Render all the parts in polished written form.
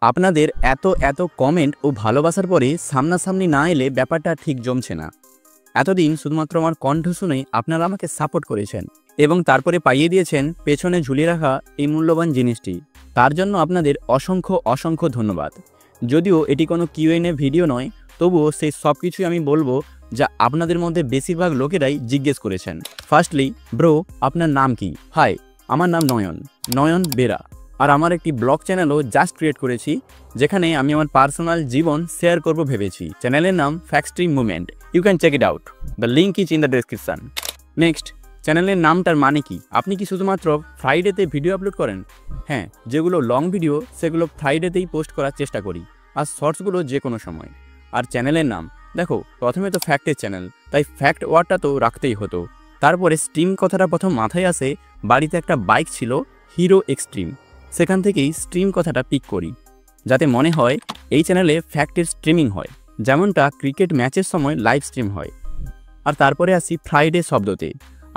আপনাদের এত কমেন্ট ও ভালোবাসার পরে সামনাসামনি না এলে ব্যাপারটা ঠিক জমছে না। এতদিন শুধুমাত্র আমার কণ্ঠ শুনেই আপনারা আমাকে সাপোর্ট করেছেন এবং তারপরে পাইয়ে দিয়েছেন পেছনে ঝুলিয়ে রাখা এই মূল্যবান জিনিসটি। তার জন্য আপনাদের অসংখ্য ধন্যবাদ। যদিও এটি কোনো কিউএনএ ভিডিও নয়, তবুও সেই সব কিছুই আমি বলবো যা আপনাদের মধ্যে বেশিরভাগ লোকেরাই জিজ্ঞেস করেছেন। ফার্স্টলি ব্রো, আপনার নাম কি? হাই, আমার নাম নয়ন বেরা, আর আমার একটি ব্লগ চ্যানেলও জাস্ট ক্রিয়েট করেছি, যেখানে আমি আমার পার্সোনাল জীবন শেয়ার করব ভেবেছি। চ্যানেলের নাম facts stream movement. You can check it out, the link is in the description. Next, চ্যানেলের নামটার মানে কি? আপনি কি শুধুমাত্র ফ্রাইডেতে ভিডিও আপলোড করেন? হ্যাঁ, যেগুলো লং ভিডিও সেগুলো ফ্রাইডেতেই পোস্ট করার চেষ্টা করি, আর শর্টসগুলো যে কোনো সময়। আর চ্যানেলের নাম দেখো, প্রথমে তো ফ্যাক্টের চ্যানেল, তাই ফ্যাক্ট ওয়ার্ডটা তো রাখতেই হতো। তারপরে স্ট্রিম কথাটা প্রথম মাথায় আসে, বাড়িতে একটা বাইক ছিল হিরো এক্সট্রিম, সেখান থেকেই স্ট্রিম কথাটা পিক করি, যাতে মনে হয় এই চ্যানেলে ফ্যাক্টের স্ট্রিমিং হয়, যেমনটা ক্রিকেট ম্যাচের সময় লাইভ স্ট্রিম হয়। আর তারপরে আসি ফ্রাইডে শব্দতে।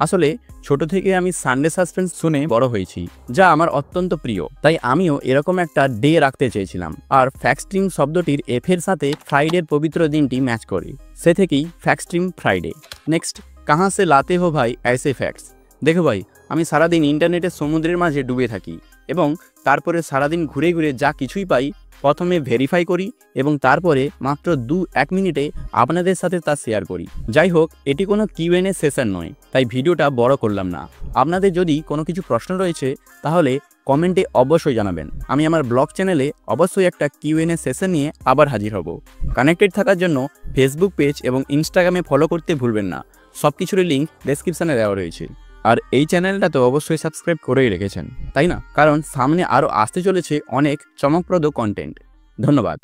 আসলে ছোট থেকে আমি সানডে সাসপেন্স শুনে বড় হয়েছি, যা আমার অত্যন্ত প্রিয়, তাই আমিও এরকম একটা ডে রাখতে চেয়েছিলাম। আর ফ্যাক্টস্ট্রিম শব্দটির এফের সাথে ফ্রাইডের পবিত্র দিনটি ম্যাচ করি, সে থেকেই ফ্যাক্টস্ট্রিম ফ্রাইডে। নেক্সট, কাহা সে লাতে হো ভাই ऐसे ফ্যাক্টস। দেখো ভাই, আমি সারাদিন ইন্টারনেটের সমুদ্রের মাঝে ডুবে থাকি এবং তারপরে সারাদিন ঘুরে ঘুরে যা কিছুই পাই প্রথমে ভেরিফাই করি এবং তারপরে মাত্র 2-1 মিনিটে আপনাদের সাথে তা শেয়ার করি। যাই হোক, এটি কোনো কিউএনএ সেশন নয়, তাই ভিডিওটা বড় করলাম না। আপনাদের যদি কোনো কিছু প্রশ্ন রয়েছে তাহলে কমেন্টে অবশ্যই জানাবেন। আমি আমার ব্লগ চ্যানেলে অবশ্যই একটা কিউএনএ সেশন নিয়ে আবার হাজির হব। কানেক্টেড থাকার জন্য ফেসবুক পেজ এবং ইনস্টাগ্রামে ফলো করতে ভুলবেন না। সব কিছুরই লিঙ্ক ডেসক্রিপশনে দেওয়া রয়েছে। আর এই চ্যানেলটা তো অবশ্যই সাবস্ক্রাইব করেই রেখেছেন, তাই না? কারণ সামনে আরও আসতে চলেছে অনেক চমকপ্রদ কন্টেন্ট। ধন্যবাদ।